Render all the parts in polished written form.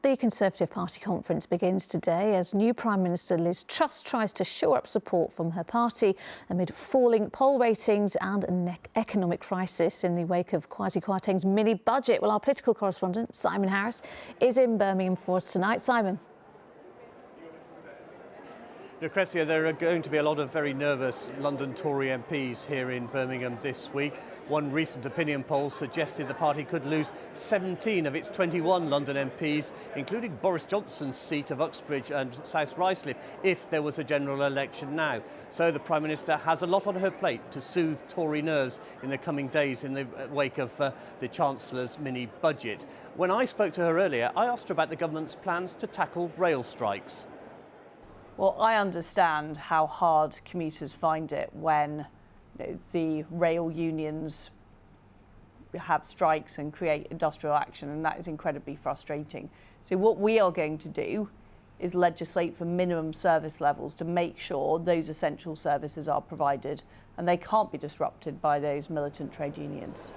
The Conservative Party conference begins today as new Prime Minister Liz Truss tries to shore up support from her party amid falling poll ratings and an economic crisis in the wake of Kwasi Kwarteng's mini-budget. Well, our political correspondent, Simon Harris, is in Birmingham for us tonight. Simon. Lucrezia, there are going to be a lot of very nervous London Tory MPs here in Birmingham this week. One recent opinion poll suggested the party could lose 17 of its 21 London MPs, including Boris Johnson's seat of Uxbridge and South Ruislip, if there was a general election now. So the Prime Minister has a lot on her plate to soothe Tory nerves in the coming days in the wake of the Chancellor's mini-budget. When I spoke to her earlier, I asked her about the government's plans to tackle rail strikes. Well, I understand how hard commuters find it when the rail unions have strikes and create industrial action, and that is incredibly frustrating. So what we are going to do is legislate for minimum service levels to make sure those essential services are provided and they can't be disrupted by those militant trade unions.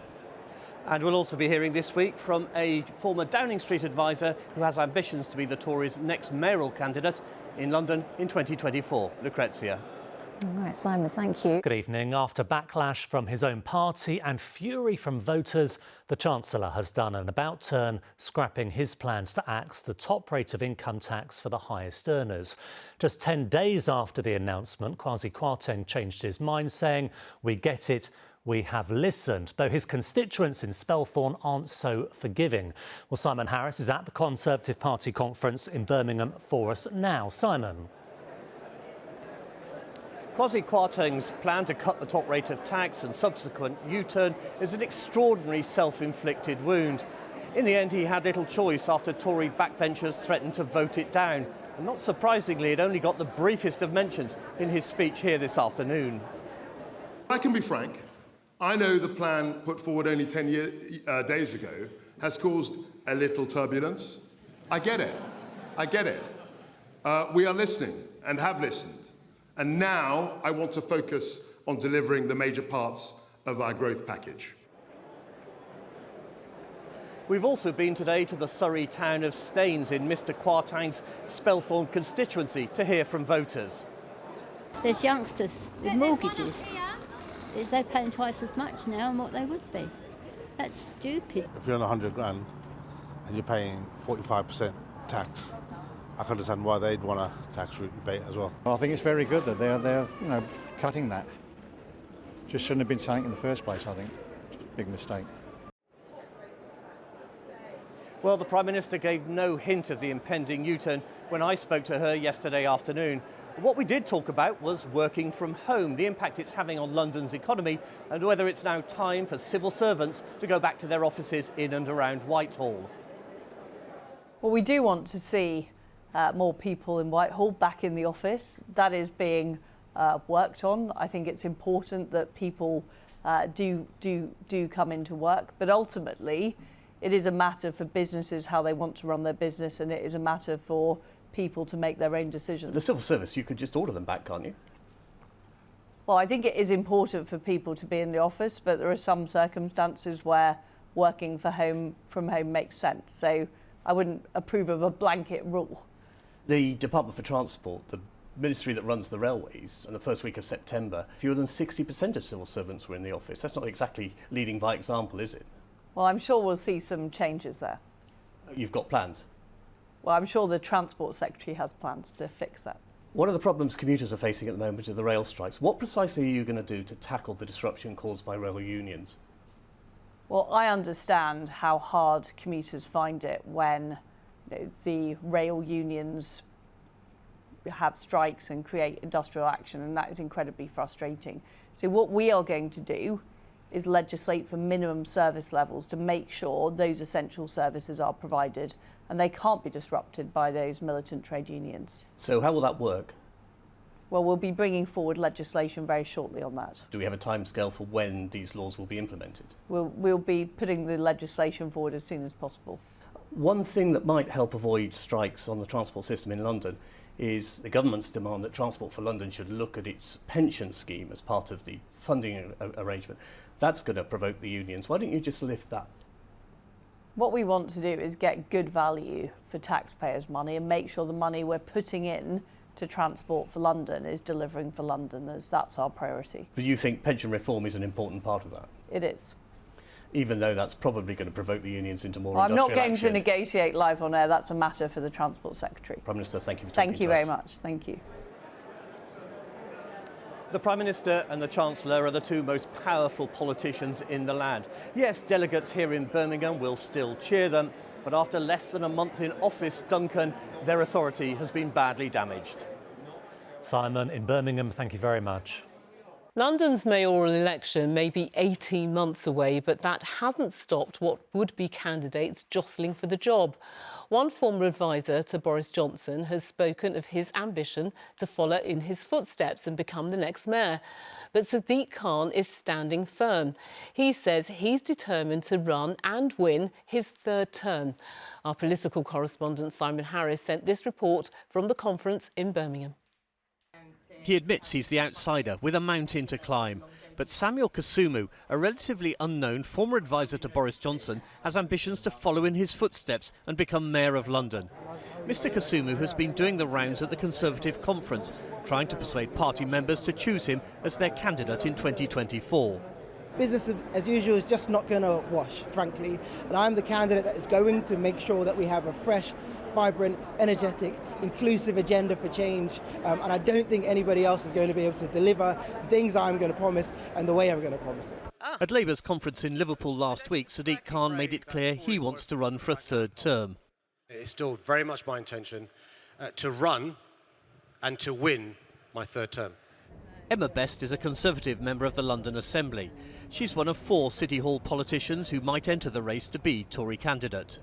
And we'll also be hearing this week from a former Downing Street advisor who has ambitions to be the Tories' next mayoral candidate in London in 2024. Lucrezia. All right, Simon, thank you. Good evening. After backlash from his own party and fury from voters, the Chancellor has done an about-turn, scrapping his plans to axe the top rate of income tax for the highest earners. Just 10 days after the announcement, Kwasi Kwarteng changed his mind, saying, "We get it. We have listened," though his constituents in Spelthorne aren't so forgiving. Well, Simon Harris is at the Conservative Party conference in Birmingham for us now. Simon. Kwasi Kwarteng's plan to cut the top rate of tax and subsequent U-turn is an extraordinary self-inflicted wound. In the end, he had little choice after Tory backbenchers threatened to vote it down. And not surprisingly, it only got the briefest of mentions in his speech here this afternoon. I can be frank. I know the plan put forward only 10 days ago has caused a little turbulence. I get it. We are listening and have listened. And now I want to focus on delivering the major parts of our growth package. We've also been today to the Surrey town of Staines in Mr Kwarteng's Spelthorne constituency to hear from voters. There's youngsters with mortgages. They're paying twice as much now than what they would be. That's stupid. If you're on 100 grand and you're paying 45% tax, I can understand why they'd want a tax rebate as well. I think it's very good that they're cutting that. Just shouldn't have been saying it in the first place, I think. Big mistake. Well, the Prime Minister gave no hint of the impending U-turn when I spoke to her yesterday afternoon. What we did talk about was working from home, the impact it's having on London's economy, and whether it's now time for civil servants to go back to their offices in and around Whitehall. Well, we do want to see more people in Whitehall back in the office. That is being worked on. I think it's important that people do come into work, but ultimately it is a matter for businesses how they want to run their business, and it is a matter for people to make their own decisions. The civil service, you could just order them back, can't you? Well, I think it is important for people to be in the office, but there are some circumstances where working from home makes sense. So I wouldn't approve of a blanket rule. The Department for Transport, the ministry that runs the railways, in the first week of September, fewer than 60% of civil servants were in the office. That's not exactly leading by example, is it? Well, I'm sure we'll see some changes there. You've got plans? Well, I'm sure the Transport Secretary has plans to fix that. One of the problems commuters are facing at the moment are the rail strikes. What precisely are you going to do to tackle the disruption caused by rail unions? Well, I understand how hard commuters find it when the rail unions have strikes and create industrial action, and that is incredibly frustrating. So what we are going to do is legislate for minimum service levels to make sure those essential services are provided and they can't be disrupted by those militant trade unions. So how will that work? Well, we'll be bringing forward legislation very shortly on that. Do we have a timescale for when these laws will be implemented? We'll be putting the legislation forward as soon as possible. One thing that might help avoid strikes on the transport system in London is the government's demand that Transport for London should look at its pension scheme as part of the funding arrangement. That's going to provoke the unions. Why don't you just lift that? What we want to do is get good value for taxpayers' money and make sure the money we're putting in to Transport for London is delivering for Londoners. That's our priority. But you think pension reform is an important part of that? It is. Even though that's probably going to provoke the unions into more Well, I'm industrial not going action. to negotiate live on air. That's a matter for the Transport Secretary. Prime Minister, thank you for talking Thank you to us. very much. Thank you. The Prime Minister and the Chancellor are the two most powerful politicians in the land. Yes, delegates here in Birmingham will still cheer them, but after less than a month in office, Duncan, their authority has been badly damaged. Simon, in Birmingham, thank you very much. London's mayoral election may be 18 months away, but that hasn't stopped what would-be candidates jostling for the job. One former advisor to Boris Johnson has spoken of his ambition to follow in his footsteps and become the next mayor. But Sadiq Khan is standing firm. He says he's determined to run and win his third term. Our political correspondent Simon Harris sent this report from the conference in Birmingham. He admits he's the outsider with a mountain to climb. But Samuel Kasumu, a relatively unknown former advisor to Boris Johnson, has ambitions to follow in his footsteps and become Mayor of London. Mr Kasumu has been doing the rounds at the Conservative conference, trying to persuade party members to choose him as their candidate in 2024. Business as usual is just not going to wash, frankly. And I'm the candidate that is going to make sure that we have a fresh, vibrant, energetic, inclusive agenda for change. And I don't think anybody else is going to be able to deliver the things I'm going to promise and the way I'm going to promise it. At Labour's conference in Liverpool last week, Sadiq Khan made it clear he wants to run for a third term. It's still very much my intention to run and to win my third term. Emma Best is a Conservative member of the London Assembly. She's one of 4 City Hall politicians who might enter the race to be Tory candidate.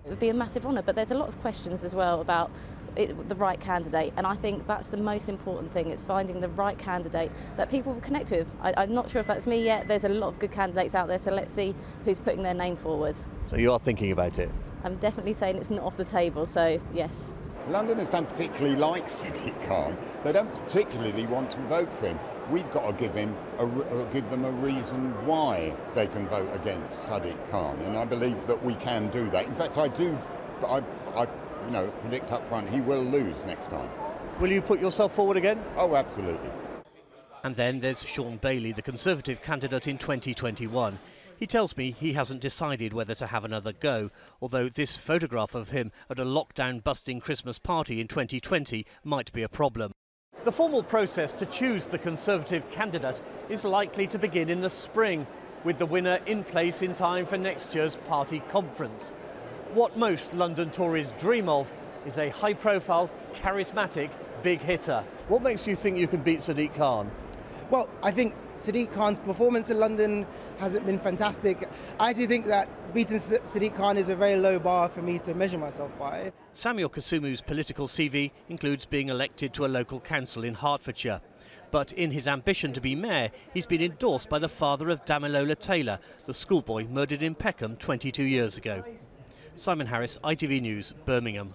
It would be a massive honour, but there's a lot of questions as well about the right candidate, and I think that's the most important thing. It's finding the right candidate that people will connect with. I'm not sure if that's me yet. There's a lot of good candidates out there, so let's see who's putting their name forward. So you are thinking about it? I'm definitely saying it's not off the table, so yes. Londoners don't particularly like Sadiq Khan. They don't particularly want to vote for him. We've got to give them a reason why they can vote against Sadiq Khan, and I believe that we can do that. In fact, I predict up front he will lose next time. Will you put yourself forward again? Oh, absolutely. And then there's Sean Bailey, the Conservative candidate in 2021. He tells me he hasn't decided whether to have another go, although this photograph of him at a lockdown-busting Christmas party in 2020 might be a problem. The formal process to choose the Conservative candidate is likely to begin in the spring, with the winner in place in time for next year's party conference. What most London Tories dream of is a high-profile, charismatic, big hitter. What makes you think you can beat Sadiq Khan? Well, I think Sadiq Khan's performance in London hasn't been fantastic. I actually think that beating Sadiq Khan is a very low bar for me to measure myself by. Samuel Kasumu's political CV includes being elected to a local council in Hertfordshire. But in his ambition to be mayor, he's been endorsed by the father of Damilola Taylor, the schoolboy murdered in Peckham 22 years ago. Simon Harris, ITV News, Birmingham.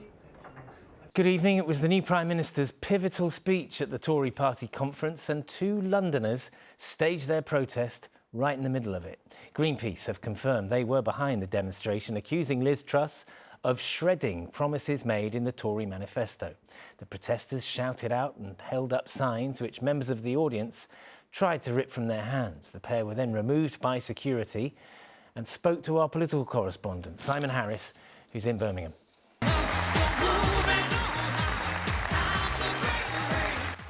Good evening. It was the new Prime Minister's pivotal speech at the Tory party conference, and 2 Londoners staged their protest right in the middle of it. Greenpeace have confirmed they were behind the demonstration, accusing Liz Truss of shredding promises made in the Tory manifesto. The protesters shouted out and held up signs which members of the audience tried to rip from their hands. The pair were then removed by security and spoke to our political correspondent, Simon Harris, who's in Birmingham.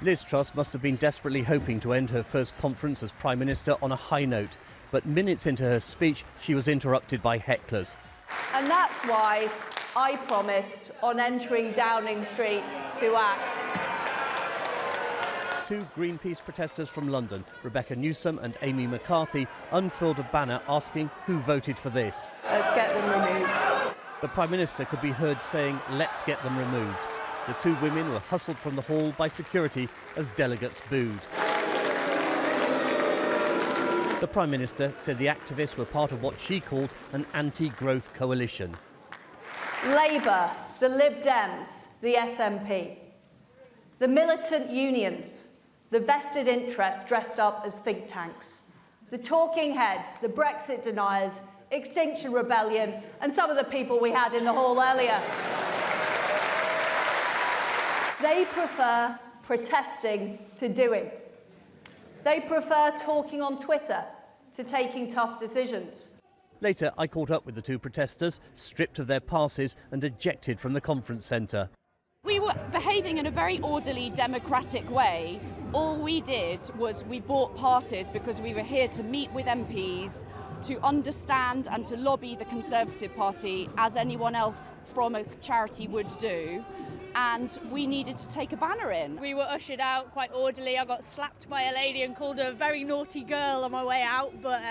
Liz Truss must have been desperately hoping to end her first conference as Prime Minister on a high note. But minutes into her speech, she was interrupted by hecklers. And that's why I promised on entering Downing Street to act. 2 Greenpeace protesters from London, Rebecca Newsom and Amy McCarthy, unfurled a banner asking who voted for this. Let's get them removed. The Prime Minister could be heard saying, "Let's get them removed." The 2 women were hustled from the hall by security as delegates booed. The Prime Minister said the activists were part of what she called an anti-growth coalition. Labour, the Lib Dems, the SNP, the militant unions, the vested interests dressed up as think tanks, the talking heads, the Brexit deniers, Extinction Rebellion, and some of the people we had in the hall earlier. They prefer protesting to doing. They prefer talking on Twitter to taking tough decisions. Later, I caught up with the two protesters, stripped of their passes and ejected from the conference centre. We were behaving in a very orderly, democratic way. All we did was we bought passes because we were here to meet with MPs, to understand and to lobby the Conservative Party as anyone else from a charity would do. And we needed to take a banner in. We were ushered out quite orderly. I got slapped by a lady and called her a very naughty girl on my way out, but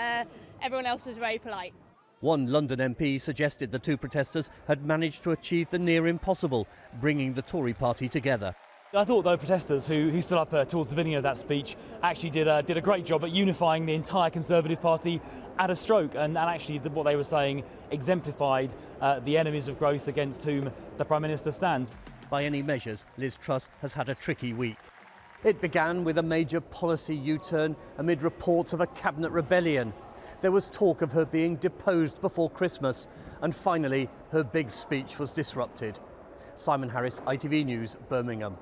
everyone else was very polite. One London MP suggested the two protesters had managed to achieve the near impossible, bringing the Tory party together. I thought the protesters who stood up towards the beginning of that speech actually did a great job at unifying the entire Conservative Party at a stroke, and actually what they were saying exemplified the enemies of growth against whom the Prime Minister stands. By any measures, Liz Truss has had a tricky week. It began with a major policy U-turn amid reports of a cabinet rebellion. There was talk of her being deposed before Christmas, and finally her big speech was disrupted. Simon Harris, ITV News, Birmingham.